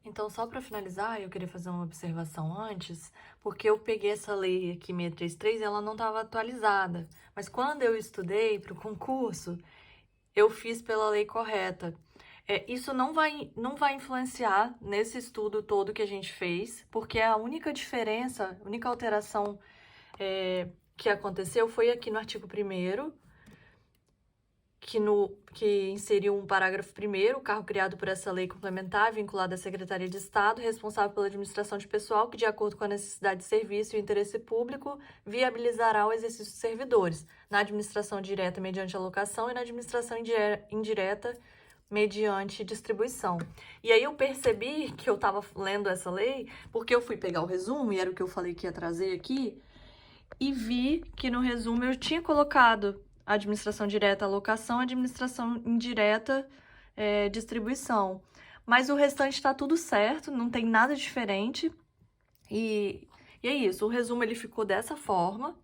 Então, só para finalizar, eu queria fazer uma observação antes, porque eu peguei essa lei aqui 633 e ela não estava atualizada. Mas quando eu estudei para o concurso, eu fiz pela lei correta. Isso não vai influenciar nesse estudo todo que a gente fez, porque a única diferença, a única alteração que aconteceu foi aqui no artigo 1º, que inseriu um parágrafo 1º, o cargo criado por essa lei complementar, vinculado à Secretaria de Estado, responsável pela administração de pessoal, que, de acordo com a necessidade de serviço e o interesse público, viabilizará o exercício de servidores, na administração direta mediante alocação e na administração indireta mediante distribuição. E aí eu percebi que eu estava lendo essa lei, porque eu fui pegar o resumo, e era o que eu falei que ia trazer aqui, e vi que no resumo eu tinha colocado administração direta, alocação, administração indireta, distribuição. Mas o restante está tudo certo, não tem nada diferente. E é isso, o resumo ele ficou dessa forma.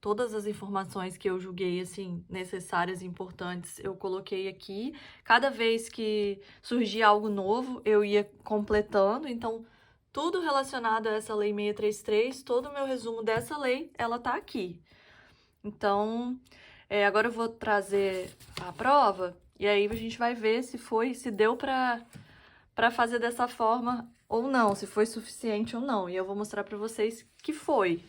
Todas as informações que eu julguei assim, necessárias e importantes, eu coloquei aqui. Cada vez que surgia algo novo, eu ia completando. Então, tudo relacionado a essa lei 633, todo o meu resumo dessa lei, ela tá aqui. Então, agora eu vou trazer a prova e aí a gente vai ver se deu para fazer dessa forma ou não, se foi suficiente ou não. E eu vou mostrar para vocês que foi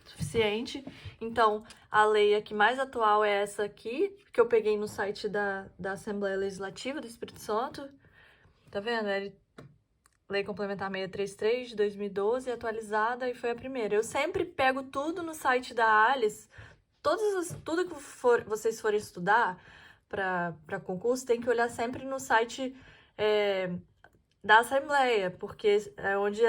suficiente. Então, a lei aqui mais atual é essa aqui, que eu peguei no site da Assembleia Legislativa do Espírito Santo. Tá vendo? Lei Complementar 633 de 2012, atualizada, e foi a primeira. Eu sempre pego tudo no site da Alice. Tudo que vocês forem estudar para concurso, tem que olhar sempre no site da Assembleia, porque é onde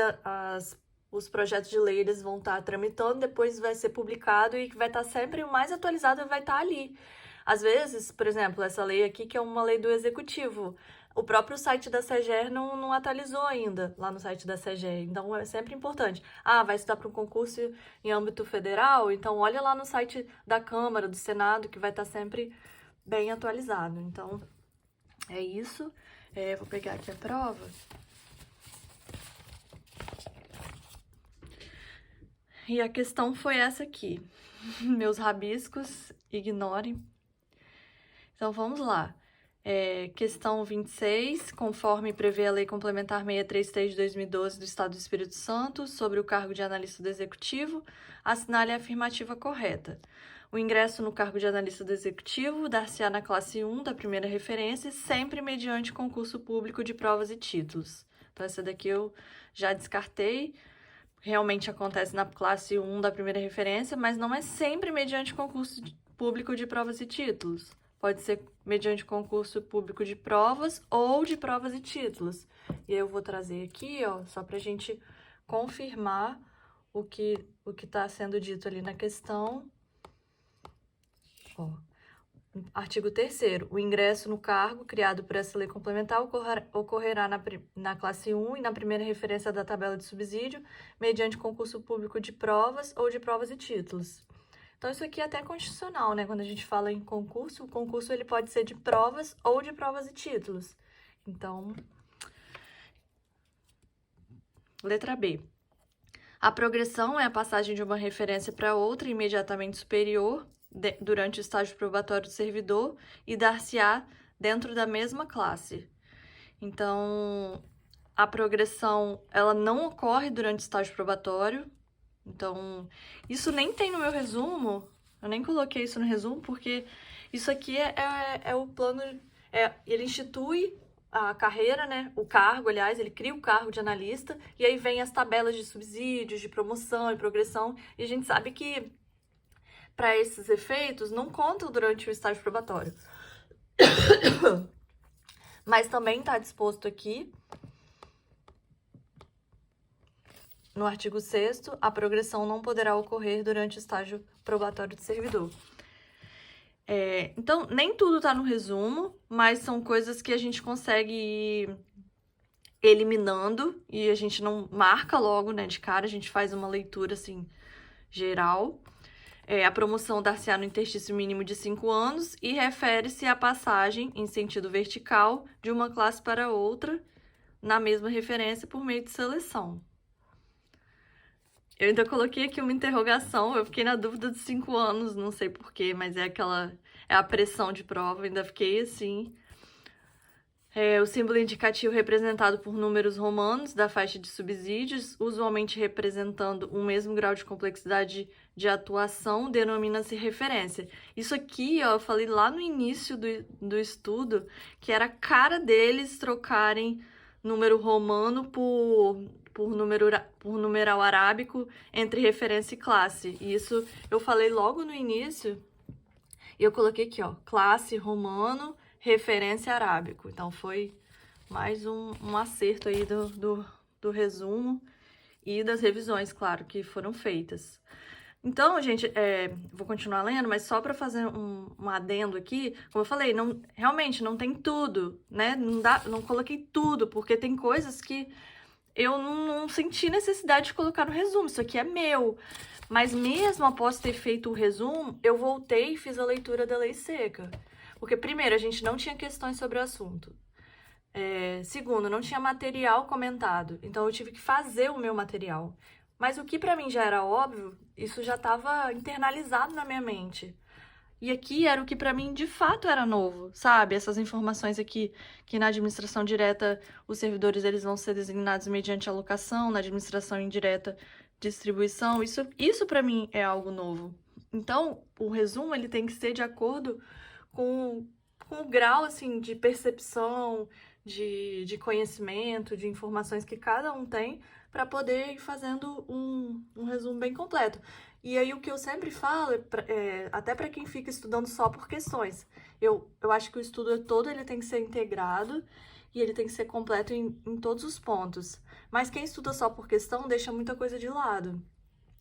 os projetos de lei eles vão estar tramitando, depois vai ser publicado e vai estar sempre o mais atualizado, vai estar ali. Às vezes, por exemplo, essa lei aqui, que é uma lei do Executivo, o próprio site da SEGER não atualizou ainda, lá no site da SEGER. Então, é sempre importante. Vai estudar para um concurso em âmbito federal? Então, olha lá no site da Câmara, do Senado, que vai estar sempre bem atualizado. Então, é isso. Vou pegar aqui a prova. E a questão foi essa aqui. Meus rabiscos, ignorem. Então, vamos lá. Questão 26, conforme prevê a Lei Complementar 633 de 2012 do Estado do Espírito Santo, sobre o cargo de analista do Executivo, assinale a afirmativa correta. O ingresso no cargo de analista do Executivo dar-se-á na classe 1 da primeira referência, sempre mediante concurso público de provas e títulos. Então, essa daqui eu já descartei. Realmente acontece na classe 1 da primeira referência, mas não é sempre mediante concurso público de provas e títulos. Pode ser mediante concurso público de provas ou de provas e títulos. E aí eu vou trazer aqui, ó, só para a gente confirmar o que está sendo dito ali na questão. Ó. Artigo 3º. O ingresso no cargo criado por essa lei complementar ocorrerá na classe 1 e na primeira referência da tabela de subsídio, mediante concurso público de provas ou de provas e títulos. Então, isso aqui é até constitucional, né? Quando a gente fala em concurso, o concurso ele pode ser de provas ou de provas e títulos. Então, letra B. A progressão é a passagem de uma referência para outra imediatamente superior durante o estágio probatório do servidor e dar-se-á dentro da mesma classe. Então, a progressão, ela não ocorre durante o estágio probatório. Então, isso nem tem no meu resumo, eu nem coloquei isso no resumo, porque isso aqui é o plano, ele institui a carreira, né, o cargo, aliás, ele cria o cargo de analista, e aí vem as tabelas de subsídios, de promoção e progressão, e a gente sabe que para esses efeitos não contam durante o estágio probatório. Mas também está disposto aqui, no artigo 6º, a progressão não poderá ocorrer durante o estágio probatório do servidor. Então, nem tudo está no resumo, mas são coisas que a gente consegue ir eliminando e a gente não marca logo, né, de cara, a gente faz uma leitura, assim, geral. A promoção dar-se-á no interstício mínimo de 5 anos e refere-se à passagem em sentido vertical de uma classe para outra na mesma referência por meio de seleção. Eu ainda coloquei aqui uma interrogação, eu fiquei na dúvida de 5 anos, não sei porquê, mas é a pressão de prova, eu ainda fiquei assim. O símbolo indicativo representado por números romanos da faixa de subsídios, usualmente representando o mesmo grau de complexidade de atuação, denomina-se referência. Isso aqui, ó, eu falei lá no início do estudo, que era a cara deles trocarem número romano por numeral arábico entre referência e classe. E isso eu falei logo no início, e eu coloquei aqui, ó, classe romano, referência arábico. Então, foi mais um acerto aí do resumo e das revisões, claro, que foram feitas. Então, gente, vou continuar lendo, mas só para fazer um adendo aqui, como eu falei, realmente não tem tudo, né? Não coloquei tudo, porque tem coisas que eu não senti necessidade de colocar no resumo. Isso aqui é meu. Mas mesmo após ter feito o resumo, eu voltei e fiz a leitura da lei seca. Porque, primeiro, a gente não tinha questões sobre o assunto. Segundo, não tinha material comentado. Então, eu tive que fazer o meu material. Mas o que pra mim já era óbvio, isso já estava internalizado na minha mente. E aqui era o que pra mim de fato era novo, sabe? Essas informações aqui, que na administração direta os servidores eles vão ser designados mediante alocação, na administração indireta distribuição, isso para mim é algo novo. Então, o resumo ele tem que ser de acordo com o grau assim, de percepção, de conhecimento, de informações que cada um tem para poder ir fazendo um resumo bem completo. E aí o que eu sempre falo, até para quem fica estudando só por questões, eu acho que o estudo todo ele tem que ser integrado e ele tem que ser completo em todos os pontos. Mas quem estuda só por questão deixa muita coisa de lado.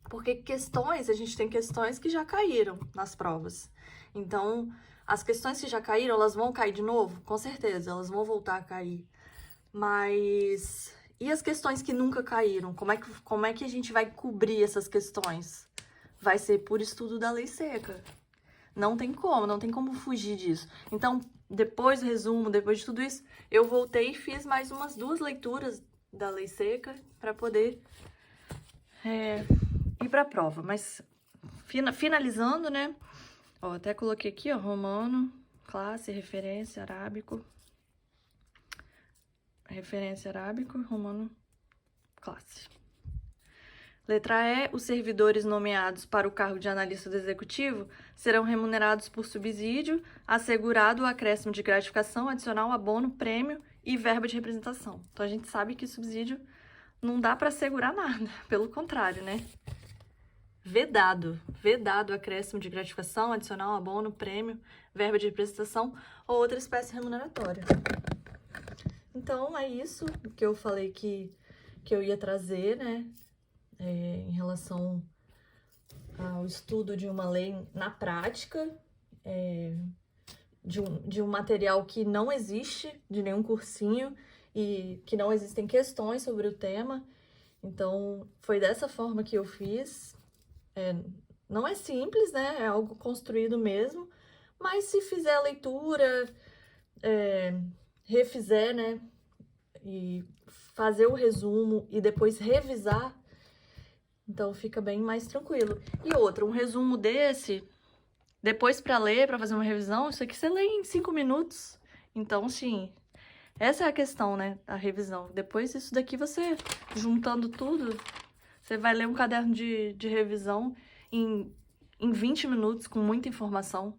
Porque questões, a gente tem questões que já caíram nas provas. Então, as questões que já caíram, elas vão cair de novo? Com certeza, elas vão voltar a cair. Mas e as questões que nunca caíram? Como é que a gente vai cobrir essas questões? Vai ser por estudo da lei seca. Não tem como fugir disso. Então, depois do resumo, depois de tudo isso, eu voltei e fiz mais umas 2 leituras da lei seca para poder ir para a prova. Mas, finalizando, né? Ó, até coloquei aqui, ó, romano, classe, referência, arábico. Referência arábico, romano, classe. Letra E, os servidores nomeados para o cargo de analista do executivo serão remunerados por subsídio, assegurado o acréscimo de gratificação, adicional, abono, prêmio e verba de representação. Então, a gente sabe que subsídio não dá para assegurar nada, pelo contrário, né? Vedado o acréscimo de gratificação, adicional, abono, prêmio, verba de representação ou outra espécie remuneratória. Então, é isso que eu falei que eu ia trazer, né? Em relação ao estudo de uma lei na prática, de um material que não existe, de nenhum cursinho, e que não existem questões sobre o tema. Então, foi dessa forma que eu fiz. Não é simples, né? É algo construído mesmo, mas se fizer a leitura, refizer, né? E fazer o resumo e depois revisar, então fica bem mais tranquilo. E outra, um resumo desse, depois para ler, para fazer uma revisão, isso aqui você lê em 5 minutos. Então, sim, essa é a questão, né? A revisão. Depois isso daqui você, juntando tudo, você vai ler um caderno de revisão em 20 minutos, com muita informação.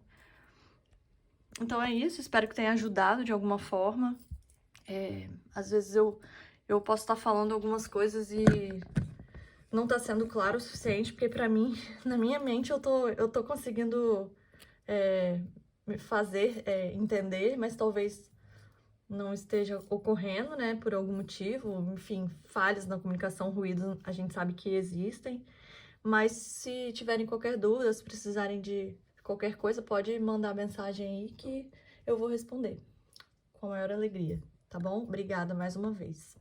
Então é isso, espero que tenha ajudado de alguma forma. Às vezes eu posso estar falando algumas coisas e não tá sendo claro o suficiente, porque pra mim, na minha mente, eu tô conseguindo me fazer entender, mas talvez não esteja ocorrendo, né, por algum motivo. Enfim, falhas na comunicação, ruídos, a gente sabe que existem. Mas se tiverem qualquer dúvida, se precisarem de qualquer coisa, pode mandar mensagem aí que eu vou responder com a maior alegria, tá bom? Obrigada mais uma vez.